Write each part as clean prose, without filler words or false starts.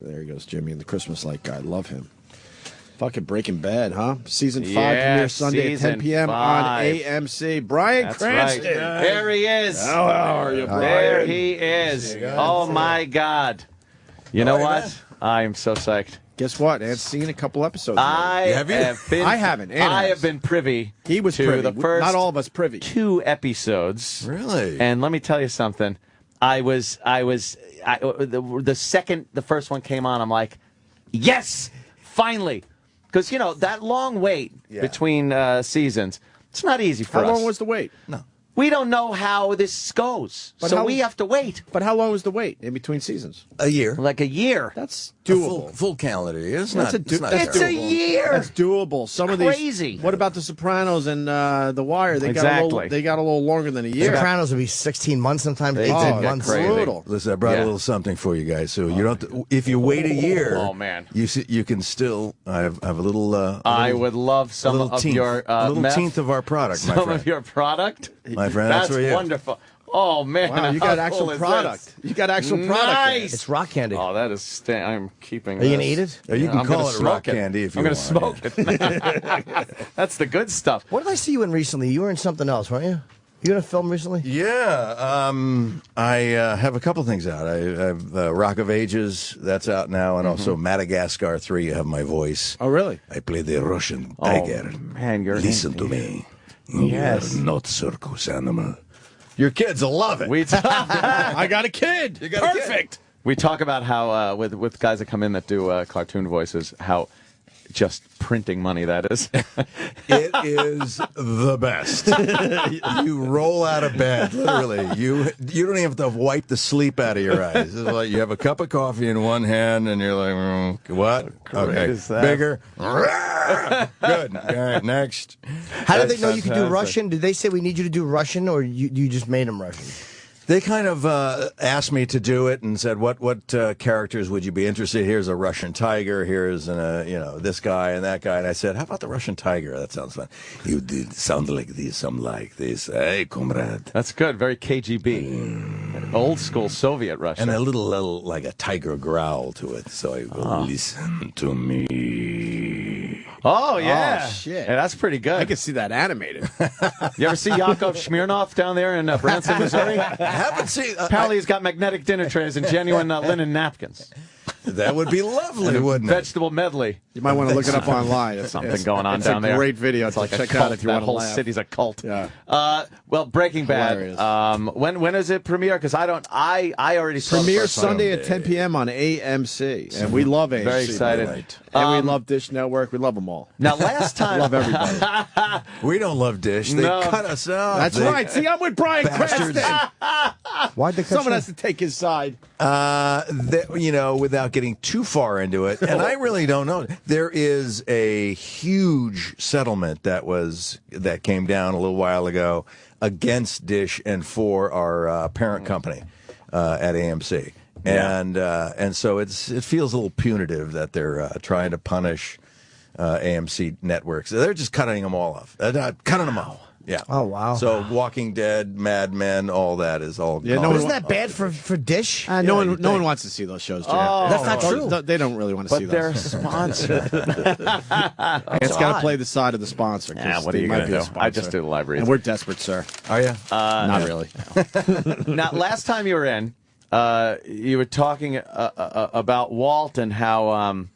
There he goes, Jimmy, the Christmas light guy. Love him. Fucking Breaking Bad, huh? Season 5 premieres Sunday at 10 p.m. on AMC. Bryan Cranston. Right. There he is. How are you, Bryan? There he is. Oh, my God. You know what? I'm so psyched. Guess what? Ant's seen a couple episodes. I haven't. I have been privy. He was to privy. The first Not all of us privy. 2 episodes. Really? And let me tell you something. The second the first one came on, I'm like, yes, finally. Because, you know, that long wait between seasons, it's not easy for us. How long was the wait? No. We don't know how this goes, so we have to wait. But how long was the wait in between seasons? A year. Like a year. That's doable. Full calendar year. It's That's a year. That's doable. Some of Crazy. these. What about The Sopranos and The Wire? They got a little longer than a year. Sopranos would be 16 months sometimes. 18 months. Brutal. Listen, I brought a little something for you guys. So you don't. If you wait a year, oh man, you can still. I have a little. I would love some of your a little teenth of our product. Some my friend. of your product, my friend. That's for you. Wonderful. Oh man, wow, you got actual product. You got actual product. Nice. It's rock candy. Oh, that is. I'm keeping. Are you gonna eat it? Or you can call it rock candy if you want. I'm gonna smoke it. That's the good stuff. What did I see you in recently? You were in something else, weren't you? You in a film recently? Yeah, I have a couple things out. I have Rock of Ages, that's out now, and also Madagascar 3, You Have My Voice. Oh, really? I play the Russian tiger. Oh, man, Listen to me. Yes. You are not circus animal. Your kids will love it. I got a kid. You got Perfect. A kid. We talk about how, with guys that come in that do cartoon voices, how just printing money that is. It is the best. You roll out of bed, literally. You don't even have to wipe the sleep out of your eyes. It's like you have a cup of coffee in one hand, and you're like, what? Okay, bigger. Good. All right, next. How did they know you could do Russian? Did they say we need you to do Russian, or you just made them Russian? They kind of asked me to do it and said, "What characters would you be interested in? Here's a Russian tiger. Here's this guy and that guy." And I said, "How about the Russian tiger? That sounds fun." You did sound like this. I'm like this. Hey, comrade. That's good. Very KGB, old school Soviet Russia, and a little like a tiger growl to it. So I go, listen to me. Oh yeah, shit. Yeah, that's pretty good. I can see that animated. You ever see Yakov Smirnoff down there in Branson, Missouri? I haven't seen. Apparently, he's got magnetic dinner trays and genuine linen napkins. That would be lovely, wouldn't it? Vegetable medley. You might want to look it up online. It's something going on down there. It's a great video to like check out if you that want to whole laugh. city's a cult. Yeah. Well, Breaking Bad. When is it premiere? Because I already saw premiere the first Sunday at 10 p.m. on AMC, and we love AMC. Very excited. Right. And we love Dish Network. We love them all. Now, last time, love everybody. We don't love Dish. They cut us out. That's right. See, I'm with Bryan Cranston. Why'd they cut Someone has to take his side. Without getting too far into it, and I really don't know. There is a huge settlement that came down a little while ago against Dish and for our parent company at AMC, and so it feels a little punitive that they're trying to punish AMC networks. They're just cutting them all off. They're cutting them off. Yeah. Oh, wow. So Walking Dead, Mad Men, all that is all gone. No, isn't that bad for Dish? No one wants to see those shows, Jim. That's not true. They don't really want to see those. But they're sponsored. It's got to play the side of the sponsor. Yeah, what are you going to do? I just do the library. And we're desperate, sir. Are you? Not really. Now, last time you were in, you were talking about Walt and how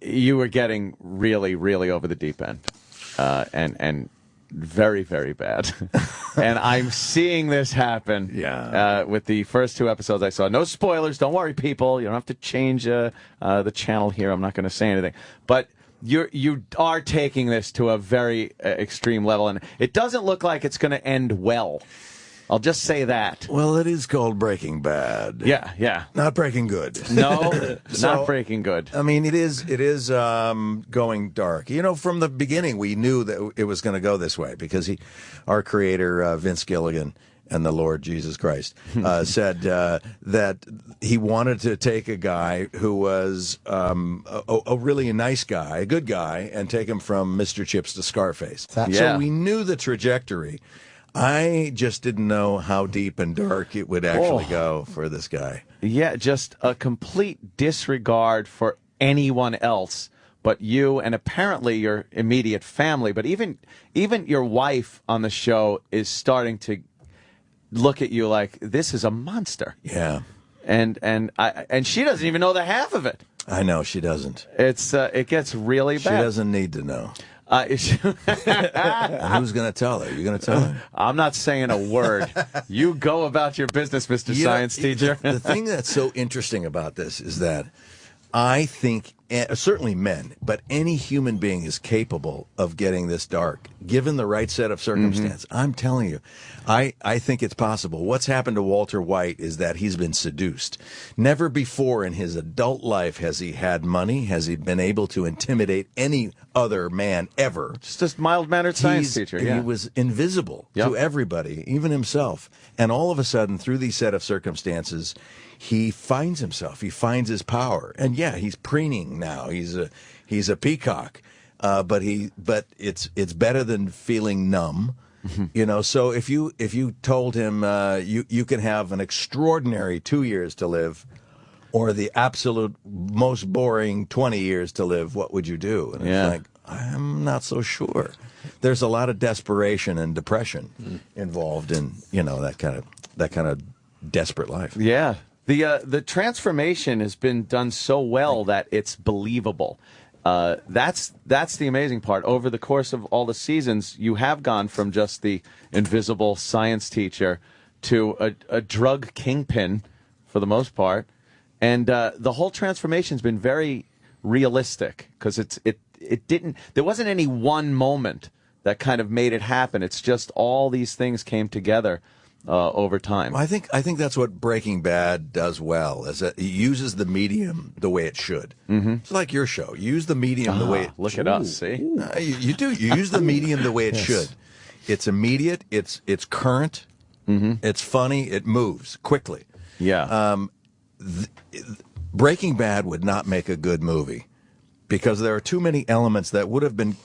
you were getting really, really over the deep end. And very, very bad. And I'm seeing this happen with the first 2 episodes I saw. No spoilers. Don't worry, people. You don't have to change the channel here. I'm not going to say anything. But you are taking this to a very extreme level, and it doesn't look like it's going to end well. I'll just say that. Well, it is called Breaking Bad. Yeah. Not Breaking Good. No, not Breaking Good. I mean, it is going dark. From the beginning, we knew that it was going to go this way because our creator, Vince Gilligan, and the Lord Jesus Christ, said that he wanted to take a guy who was a really nice guy, a good guy, and take him from Mr. Chips to Scarface. So we knew the trajectory. I just didn't know how deep and dark it would actually go for this guy. Yeah, just a complete disregard for anyone else but you and apparently your immediate family. But even your wife on the show is starting to look at you like this is a monster. Yeah. And she doesn't even know the half of it. I know she doesn't. It gets really bad. She doesn't need to know. Who's going to tell her? You going to tell her? I'm not saying a word. You go about your business, Mr. Science Teacher. The thing that's so interesting about this is that I think, certainly men, but any human being is capable of getting this dark, given the right set of circumstance. I'm telling you, I think it's possible. What's happened to Walter White is that he's been seduced. Never before in his adult life has he had money, has he been able to intimidate any other man ever. Just a mild-mannered science teacher, yeah. He was invisible to everybody, even himself. And all of a sudden, through these set of circumstances, he finds himself. He finds his power. And yeah, he's preening now. He's a peacock. But it's better than feeling numb. You know, so if you told him you can have an extraordinary 2 years to live or the absolute most boring 20 years to live, what would you do? And it's like, I'm not so sure. There's a lot of desperation and depression involved in, you know, that kind of desperate life. Yeah. The transformation has been done so well that it's believable. That's the amazing part. Over the course of all the seasons, you have gone from just the invisible science teacher to a drug kingpin for the most part. And the whole transformation's been very realistic because there wasn't any one moment that kind of made it happen. It's just all these things came together over time. I think that's what Breaking Bad does well, is that it uses the medium the way it should. It's like your show. You use the medium the way it look at us, see? You do. You use the medium the way it should. It's immediate, it's current, it's funny, it moves quickly. Yeah. Breaking Bad would not make a good movie because there are too many elements that would have been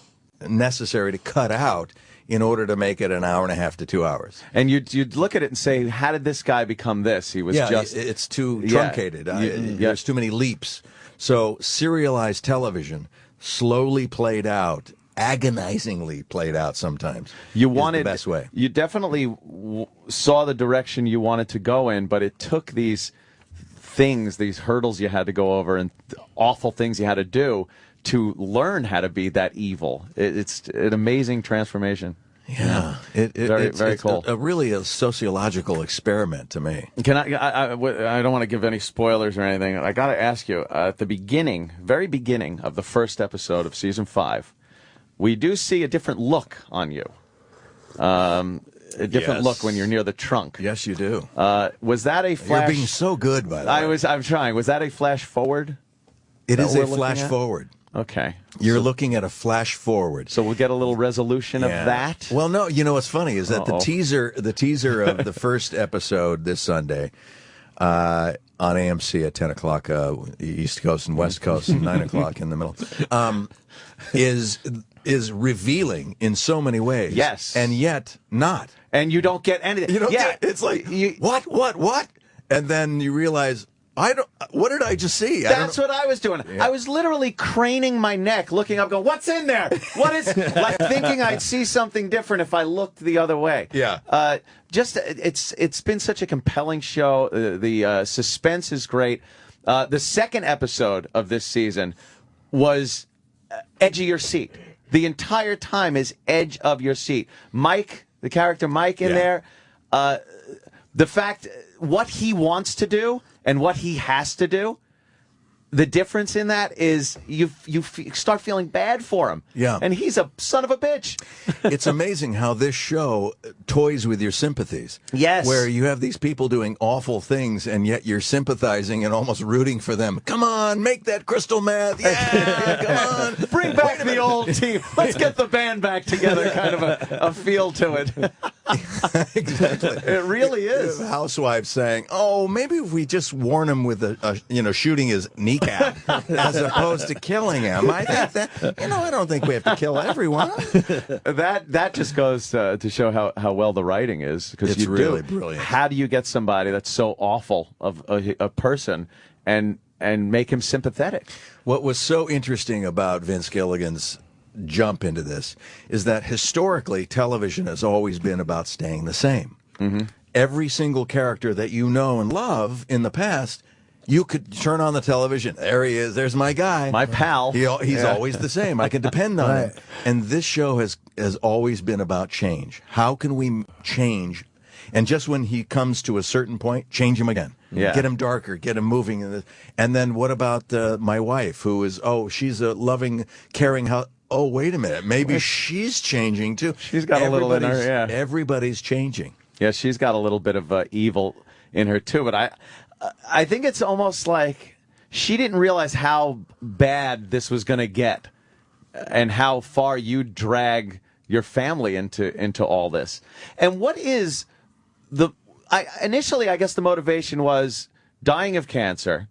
necessary to cut out in order to make it an hour and a half to 2 hours. And you'd look at it and say, how did this guy become this? He was it's too truncated. There's too many leaps. So serialized television, slowly played out, agonizingly played out sometimes. You wanted the best way. You definitely saw the direction you wanted to go in, but it took these things, these hurdles you had to go over and awful things you had to do to learn how to be that evil. It's an amazing transformation. Yeah, it's very cool. Really a sociological experiment to me. Can I don't want to give any spoilers or anything. I got to ask you, at the very beginning of the first episode of season 5, we do see a different look on you. A different look when you're near the trunk. Yes, you do. Was that a flash? You're being so good, by the way. I'm trying. Was that a flash forward? It is a flash forward. Okay. You're looking at a flash forward. So we'll get a little resolution of that? Well, no, you know what's funny is that the teaser of the first episode this Sunday on AMC at 10 o'clock East Coast and West Coast and 9 o'clock in the middle is revealing in so many ways. Yes. And yet not. And you don't get anything. You don't get, it's like, what? And then you realize, what did I just see? That's what I was doing. Yeah. I was literally craning my neck, looking up, going, what's in there? What is, like thinking I'd see something different if I looked the other way. Yeah. It's been such a compelling show. The suspense is great. The second episode of this season was edge of your seat. The entire time is edge of your seat. Mike, the character Mike in there, the fact, what he wants to do and what he has to do, the difference in that is you start feeling bad for him. Yeah. And he's a son of a bitch. It's amazing how this show toys with your sympathies. Yes. Where you have these people doing awful things, and yet you're sympathizing and almost rooting for them. Come on, make that crystal meth. Yeah, come on. Bring back the old team. Let's get the band back together, kind of a feel to it. Exactly. It really is. Housewives saying, "Oh, maybe if we just warn him with shooting his kneecap as opposed to killing him." I think that I don't think we have to kill everyone. That just goes to show how well the writing is, because It's really brilliant. How do you get somebody that's so awful of a person and make him sympathetic? What was so interesting about Vince Gilligan's jump into this is that historically television has always been about staying the same. Mm-hmm. Every single character that you know and love in the past, you could turn on the television. There he is. There's my guy. My pal. He's always the same. I can depend on him. And this show has always been about change. How can we change? And just when he comes to a certain point, change him again. Yeah. Get him darker, get him moving. And then what about my wife, who is, she's a loving, caring oh, wait a minute. Maybe she's changing too. She's got a little in her, yeah. Everybody's changing. Yeah, she's got a little bit of evil in her too. But I think it's almost like she didn't realize how bad this was going to get, and how far you drag your family into all this. And what is initially, I guess the motivation was dying of cancer,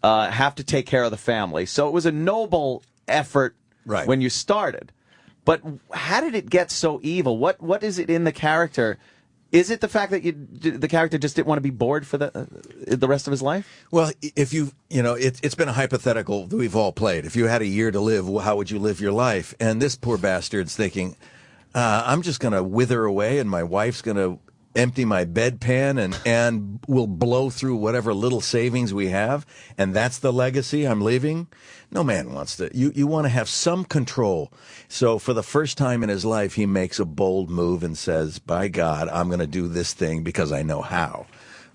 have to take care of the family. So it was a noble effort. Right. When you started. But how did it get so evil? What is it in the character? Is it the fact that the character just didn't want to be bored for the rest of his life? Well, if it's been a hypothetical that we've all played. If you had a year to live, how would you live your life? And this poor bastard's thinking, I'm just going to wither away, and my wife's going to empty my bedpan and we'll blow through whatever little savings we have, and that's the legacy I'm leaving. No man wants to. You want to have some control. So for the first time in his life, he makes a bold move and says, by God, I'm going to do this thing because I know how.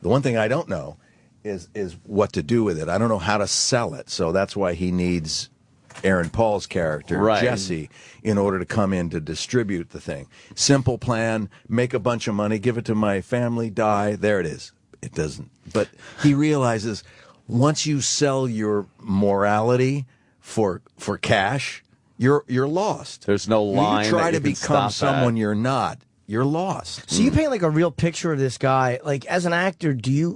The one thing I don't know is what to do with it. I don't know how to sell it. So that's why he needs Aaron Paul's character, right, Jesse, in order to come in to distribute the thing. Simple plan, make a bunch of money, give it to my family, die. There it is. It doesn't. But he realizes once you sell your morality for cash, you're lost. There's no line. You try that to you can become stop someone at. you're not. You're lost. So you paint like a real picture of this guy. Like as an actor,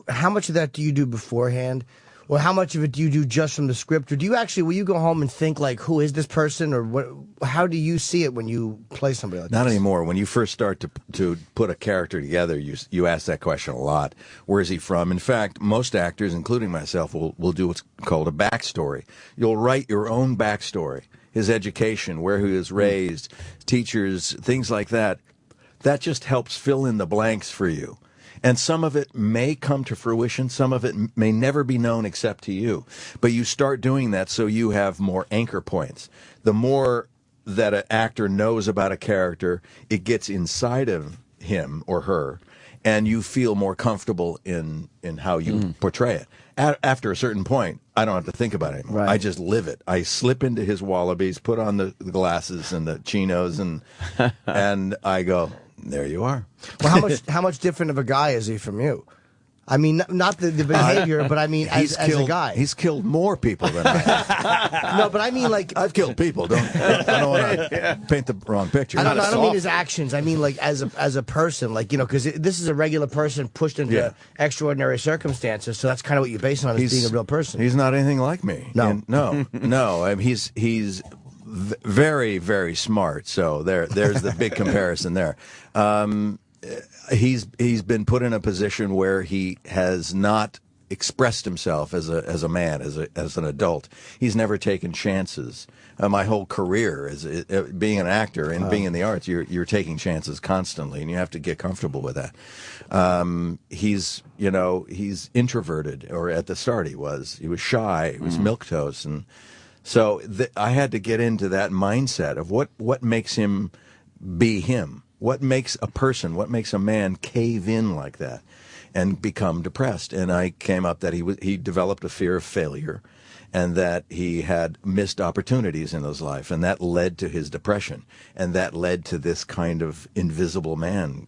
how much of that do you do beforehand? Or how much of it do you do just from the script? Or will you go home and think like, who is this person? Or what? How do you see it when you play somebody like that? Not anymore. When you first start to put a character together, you ask that question a lot. Where is he from? In fact, most actors, including myself, will do what's called a backstory. You'll write your own backstory. His education, where he was raised, teachers, things like that. That just helps fill in the blanks for you. And some of it may come to fruition. Some of it may never be known except to you. But you start doing that so you have more anchor points. The more that an actor knows about a character, it gets inside of him or her, and you feel more comfortable in how you portray it. After a certain point, I don't have to think about it anymore. Right. I just live it. I slip into his wallabies, put on the glasses and the chinos, and I go, there you are. Well, how much different of a guy is he from you? I mean, not the behavior, but I mean, as a guy. He's killed more people than I have. No, but I mean, like, I've killed people. I don't want to paint the wrong picture. I don't mean his actions. I mean, like, as a person, like, because this is a regular person pushed into extraordinary circumstances. So that's kind of what you're basing on, as being a real person. He's not anything like me. No, no. I mean, he's very, very smart. So there's the big comparison there. He's been put in a position where he has not expressed himself as a man, as an adult. He's never taken chances. My whole career is being an actor and being in the arts. You're taking chances constantly, and you have to get comfortable with that. He's introverted, or at the start he was shy. He was milquetoast, and so I had to get into that mindset of what makes him be him. What makes a person, what makes a man cave in like that and become depressed? And I came up that he developed a fear of failure, and that he had missed opportunities in his life, and that led to his depression, and that led to this kind of invisible man,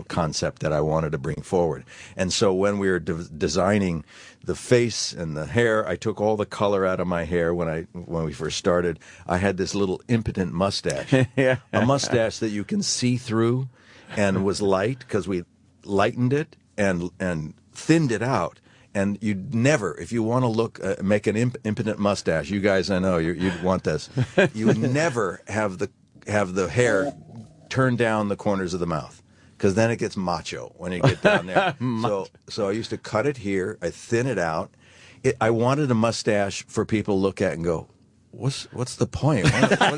concept that I wanted to bring forward. And so when we were designing the face and the hair, I took all the color out of my hair when we first started. I had this little impotent mustache, a mustache that you can see through, and was light because we lightened it and thinned it out. And you'd never, if you want to make an impotent mustache, you guys, I know you'd want this. You would never have the hair turn down the corners of the mouth, because then it gets macho when you get down there. So I used to cut it here, I thin it out. I wanted a mustache for people to look at and go, What's the point? What are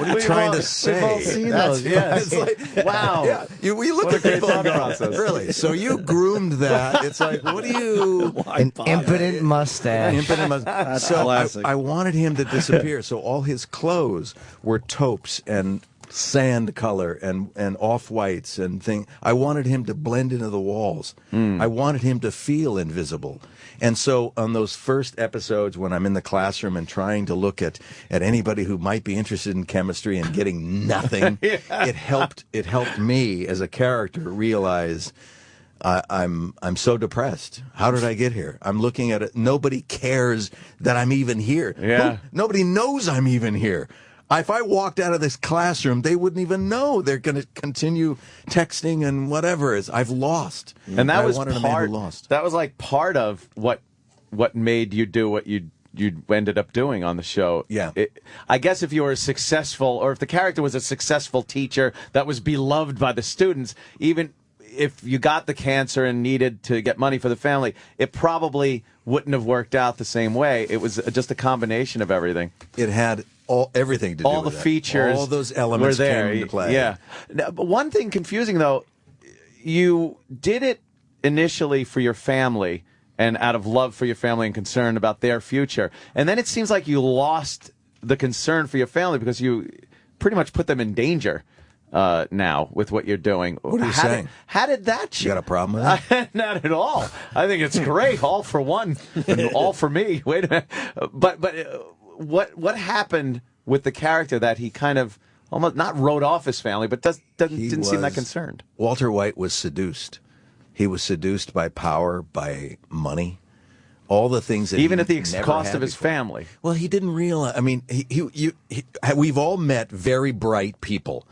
you trying to say? We've all seen those. Yes. It's like, wow. Yeah. We look at people and go, really? So you groomed that. It's like, what do you... An impotent mustache. Impotent mustache. So I wanted him to disappear. So all his clothes were taupes and sand color and off-whites and thing. I wanted him to blend into the walls. I wanted him to feel invisible. And so on those first episodes when I'm in the classroom and trying to look at anybody who might be interested in chemistry and getting nothing, it helped me as a character realize I'm so depressed. How did I get here? I'm looking at it. Nobody cares that I'm even here. Yeah. Nobody knows I'm even here. If I walked out of this classroom, they wouldn't even know. They're going to continue texting and whatever. I've lost. And that was lost. That was like part of what made you do what you ended up doing on the show. Yeah. I guess if you were successful, or if the character was a successful teacher that was beloved by the students, even if you got the cancer and needed to get money for the family, it probably wouldn't have worked out the same way. It was just a combination of everything. It had everything to do all with the it. features, all those elements were there. came into play. Yeah. Now, but one thing confusing though, you did it initially for your family and out of love for your family and concern about their future, and then it seems like you lost the concern for your family because you pretty much put them in danger. Now with what you're doing. What are you saying? How did that change? You got a problem with that? Not at all. I think it's great. All for one, and all for me. Wait a minute. But what happened with the character that he kind of almost not wrote off his family, but didn't seem that concerned? Walter White was seduced. He was seduced by power, by money. All the things that even he at the never cost had of his before. family. Well, he didn't realize. I mean, we've all met very bright people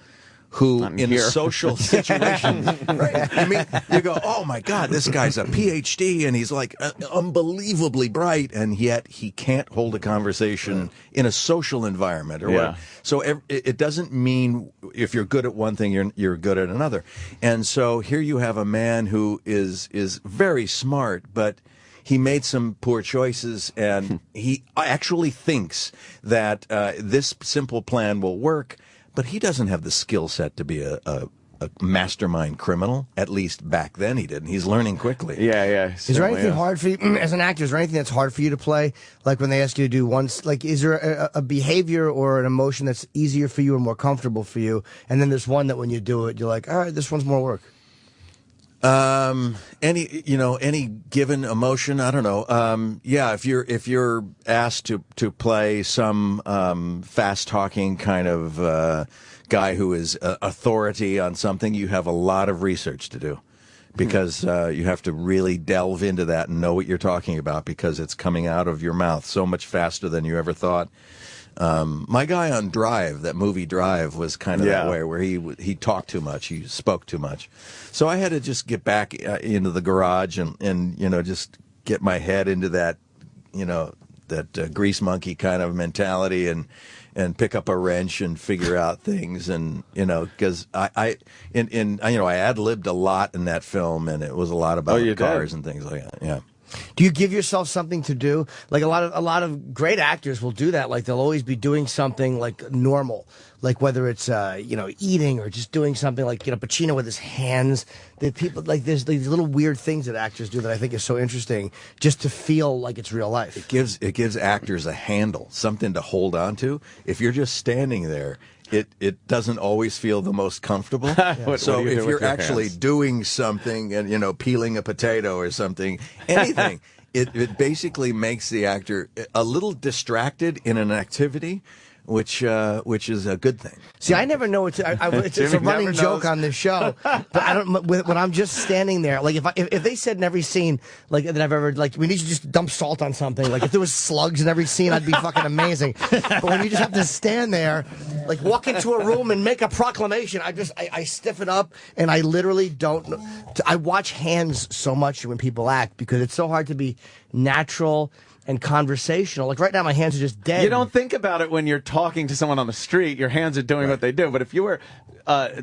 who, in a social situation, right? I mean, you go, oh my God, this guy's a PhD and he's like unbelievably bright, and yet he can't hold a conversation in a social environment or what. So it doesn't mean if you're good at one thing, you're good at another. And so here you have a man who is very smart, but he made some poor choices, and he actually thinks that this simple plan will work, but he doesn't have the skill set to be a mastermind criminal. At least back then he didn't. He's learning quickly. Yeah. Is there anything hard for you, as an actor, is there anything that's hard for you to play? Like when they ask you to do like is there a behavior or an emotion that's easier for you or more comfortable for you? And then there's one that when you do it, you're like, all right, this one's more work. Any given emotion, I don't know. Yeah, if you're asked to play some fast talking kind of guy who is authority on something, you have a lot of research to do, because you have to really delve into that and know what you're talking about, because it's coming out of your mouth so much faster than you ever thought. My guy on Drive, that movie Drive, was kind of that way, where he talked too much, he spoke too much. So I had to just get back into the garage and just get my head into that, that grease monkey kind of mentality and pick up a wrench and figure out things, and because I ad-libbed a lot in that film, and it was a lot about cars and things like that. Yeah. Do you give yourself something to do? Like a lot of great actors will do that. Like they'll always be doing something like normal, like whether it's eating or just doing something like Pacino with his hands. The people like there's these little weird things that actors do that I think is so interesting, just to feel like it's real life. It gives actors a handle, something to hold on to. If you're just standing there, it doesn't always feel the most comfortable. So if you're actually doing something and peeling a potato or something, anything, it basically makes the actor a little distracted in an activity which is a good thing. See, I never know it's a running joke on this show, but I don't. When I'm just standing there, like if they said in every scene like that I've ever like we need to just dump salt on something, like if there was slugs in every scene, I'd be fucking amazing. But when you just have to stand there, like walk into a room and make a proclamation, I stiffen up and I literally don't. I watch hands so much when people act because it's so hard to be natural and conversational. Like right now, my hands are just dead. You don't think about it when you're talking to someone on the street. Your hands are doing what they do. But if you were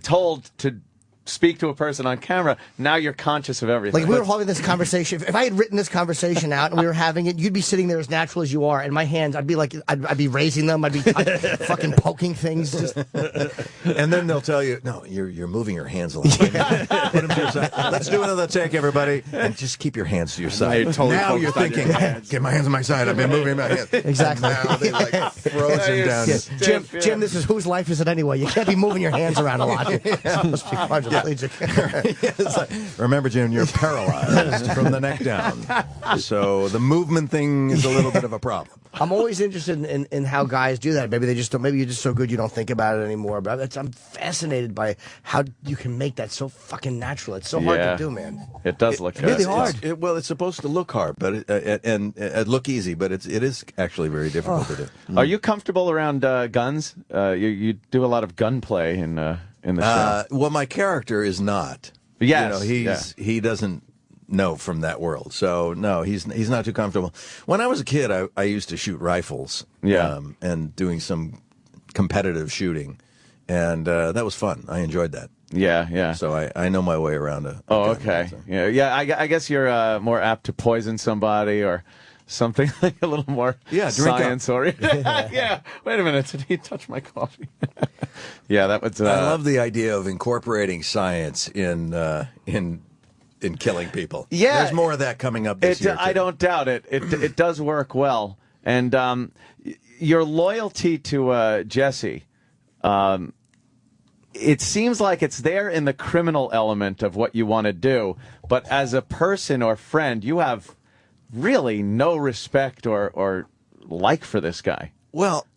told to speak to a person on camera, now you're conscious of everything. Like we were having this conversation. If I had written this conversation out and we were having it, you'd be sitting there as natural as you are, and my hands, I'd be like, I'd be raising them. I'd be fucking poking things. Just. And then they'll tell you, no, you're moving your hands a lot. Put them to your side. Let's do another take, everybody, and just keep your hands to your side. Now you're thinking, get my hands on my side. I've been moving my hands. Exactly. And now they like frozen down. Yeah. Jim, this is whose life is it anyway? You can't be moving your hands around a lot. Must be quadriplegic. Like, remember, Jim, you're paralyzed from the neck down. So the movement thing is a little bit of a problem. I'm always interested in how guys do that. Maybe they just don't. Maybe you're just so good you don't think about it anymore. But I'm fascinated by how you can make that so fucking natural. It's so hard to do, man. It does look really hard. It's supposed to look hard, but it look easy, but it is actually very difficult to do. Are you comfortable around guns? You do a lot of gunplay in the show. Well, my character is not. Yes, he doesn't know from that world. So no, he's not too comfortable. When I was a kid, I used to shoot rifles. And doing some competitive shooting, and that was fun. I enjoyed that. Yeah. So I know my way around a Oh, gun, okay. so. Yeah. I guess you're more apt to poison somebody or something like a little more drink science oriented. Yeah. Wait a minute. Did he touch my coffee? Yeah, that was. I love the idea of incorporating science in killing people. Yeah, there's more of that coming up this year. I don't doubt it. It does work well, and your loyalty to Jesse. It seems like it's there in the criminal element of what you want to do, but as a person or friend, you have really no respect or like for this guy. Well,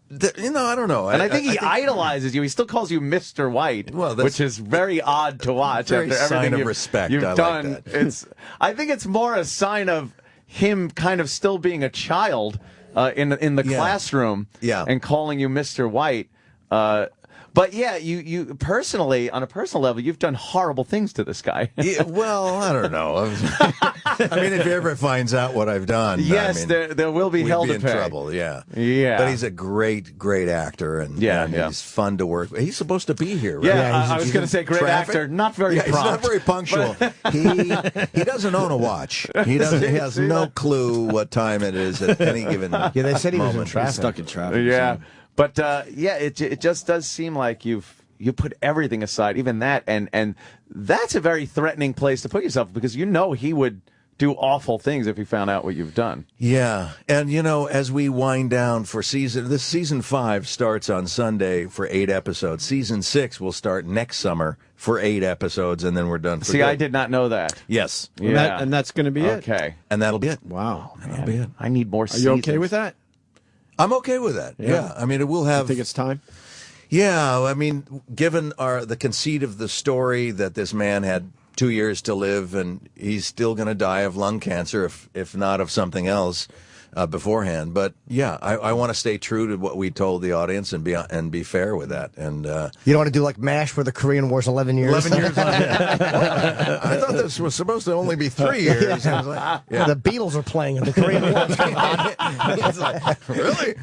I don't know. And I think he idolizes you. He still calls you Mr. White, which is very odd to watch very after everything sign of respect. you've I done. Like that. I think it's more a sign of him kind of still being a child in the classroom and calling you Mr. White. But yeah, you personally, on a personal level, you've done horrible things to this guy. Well, I don't know. I mean, if he ever finds out what I've done, yes, there will be hell to in pay. trouble. Yeah. But he's a great actor, and he's fun to work with. He's supposed to be here, right? Yeah, I was going to say great actor, not very prompt. He's not very punctual. He doesn't own a watch. He has no clue what time it is at any given moment. Yeah, they said he was in traffic. He's stuck in traffic. Yeah. But it just does seem like you put everything aside, even that, and that's a very threatening place to put yourself because you know he would do awful things if he found out what you've done. Yeah, and as we wind down for season 5 starts on Sunday for 8 episodes. Season 6 will start next summer for 8 episodes, and then we're done. See, I did not know that. Yes, and that's going to be it. Okay, and that'll be it. Wow, that'll be it. I need more. Are you okay with that? I'm okay with that. Yeah. I mean, it will have. You think it's time? Yeah. I mean, given the conceit of the story that this man had 2 years to live and he's still going to die of lung cancer, if not of something else beforehand. But yeah, I want to stay true to what we told the audience and be fair with that. And you don't want to do like MASH where the Korean War's 11 years. 11 years. I thought this was supposed to only be 3 years. Yeah. Like, the Beatles are playing in the Korean War. It's like, really?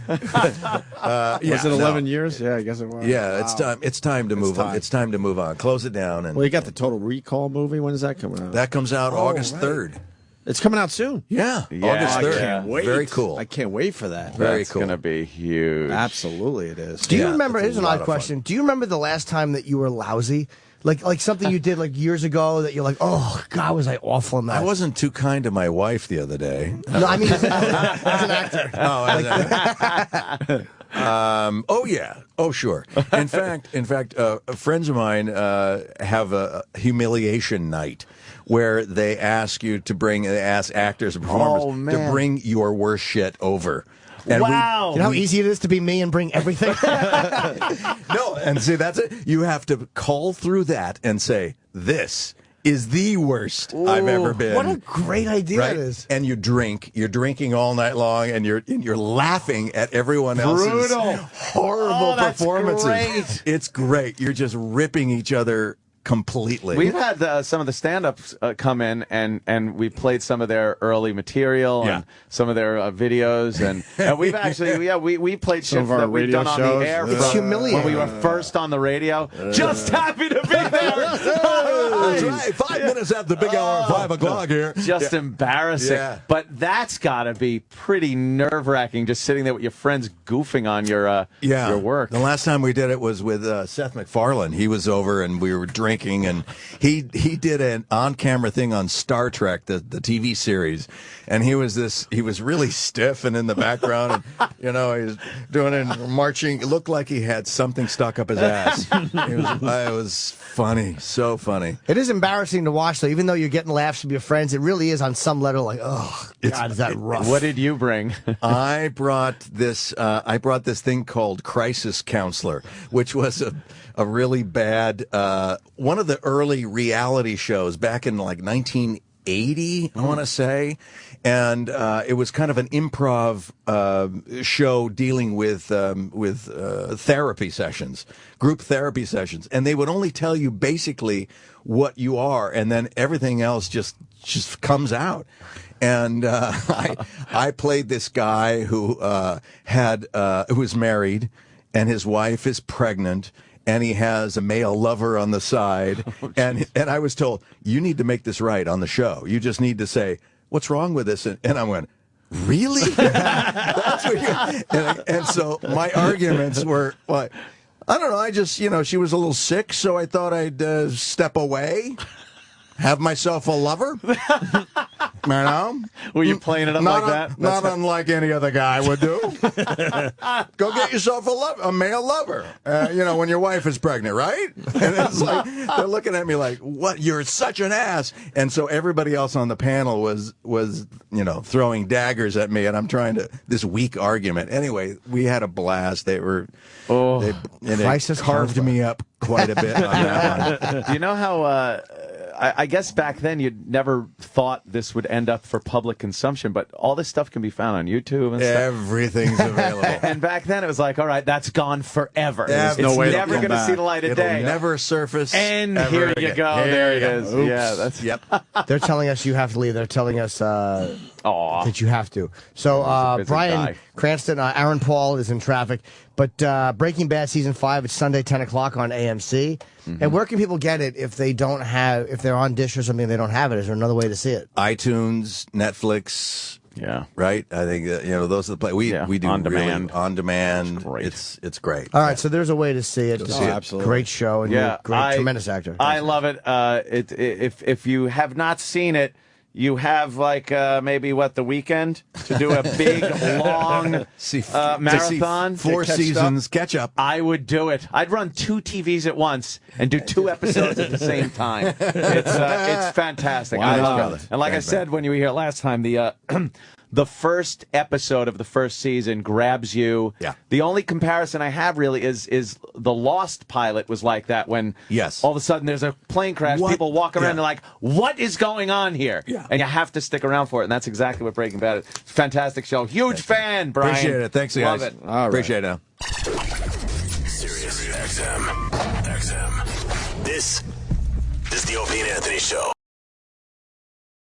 Was it 11 years? Yeah, I guess it was. Yeah, wow. It's time to move on. It's time to move on. Close it down. And well, you got the Total Recall movie. When is that coming out? That comes out August 3rd. It's coming out soon. Yeah, August 3rd. I can't wait. Very cool. I can't wait for that. Very That's cool. going to be huge. Absolutely, it is. Do you remember? Here's an odd question. Do you remember the last time that you were lousy? Like something you did like years ago that you're like, oh God, was I awful in that? I wasn't too kind to my wife the other day. No, I mean as an actor. Oh, oh yeah. Oh sure. In fact, friends of mine have a humiliation night where they ask actors and performers to bring your worst shit over. And wow. You know how easy it is to be me and bring everything? No, and see, that's it. You have to call through that and say, this is the worst I've ever been. What a great idea right? it is. And you drink. You're drinking all night long, and you're laughing at everyone else's horrible performances. Great. It's great. You're just ripping each other completely. We've had some of the stand-ups come in, and we played some of their early material and some of their videos, and we've actually we played shit that we've done on the air. It's humiliating. When we were first on the radio. Just happy to be there. That's right. 5 minutes after the big hour, 5 o'clock here. Just embarrassing. Yeah. But that's got to be pretty nerve-wracking, just sitting there with your friends goofing on your work. The last time we did it was with Seth MacFarlane. He was over, and we were drinking, and he did an on-camera thing on Star Trek, the TV series, and he was really stiff and in the background, and he was doing it and marching. It looked like he had something stuck up his ass. It was funny, so funny. It is embarrassing to watch, though. Even though you're getting laughs from your friends, it really is on some level like, oh, God, is that rough? What did you bring? I brought this thing called Crisis Counselor, which was a really bad one of the early reality shows back in like 1980, I want to say, and it was kind of an improv show dealing with therapy sessions, group therapy sessions, and they would only tell you basically what you are, and then everything else just comes out. And I played this guy who who was married, and his wife is pregnant, and he has a male lover on the side. And I was told, you need to make this right on the show. You just need to say, what's wrong with this? And I went, really? That's what and so my arguments were, like, I don't know, I just, she was a little sick, so I thought I'd step away, have myself a lover. Were you playing it up like that? Not unlike any other guy would do. Go get yourself a male lover. When your wife is pregnant, right? And it's like they're looking at me like, "What? You're such an ass!" And so everybody else on the panel was throwing daggers at me, and I'm trying to this weak argument. Anyway, we had a blast. They carved me up quite a bit on that one. Do you know how? I guess back then you'd never thought this would end up for public consumption, but all this stuff can be found on YouTube and stuff. Everything's available. And back then it was like, all right, that's gone forever. There's it's no way never going to see the light of day. It'll never surface. And ever here again. you go. Here there it you is. go. Oops. Yeah, that's Yep. They're telling us you have to leave. They're telling us that you have to. So Bryan Cranston, Aaron Paul is in traffic. But Breaking Bad Season 5, it's Sunday, 10 o'clock on AMC. Mm-hmm. And where can people get it if they're on Dish or something, they don't have it? Is there another way to see it? iTunes, Netflix. Yeah. Right? I think those are the places. We do on demand. Really on demand. It's great. Great. All right, so there's a way to see it. Absolutely. Great show and you're a tremendous actor. I love it. If you have not seen it, you have maybe the weekend to do a big long marathon, 4 seasons catch up. I would do it. I'd run 2 TVs at once and do 2 episodes at the same time. It's fantastic. Wow. I love it. And like I said when you were here last time, the first episode of the first season grabs you. Yeah. The only comparison I have really is the Lost pilot was like that when all of a sudden there's a plane crash, people walk around and they're like, what is going on here? Yeah. And you have to stick around for it, and that's exactly what Breaking Bad is. Fantastic show. Huge fan, Bryan. Appreciate it. Thanks, guys. Love it. All right. Appreciate it. Sirius XM. This is the Opie Anthony Show.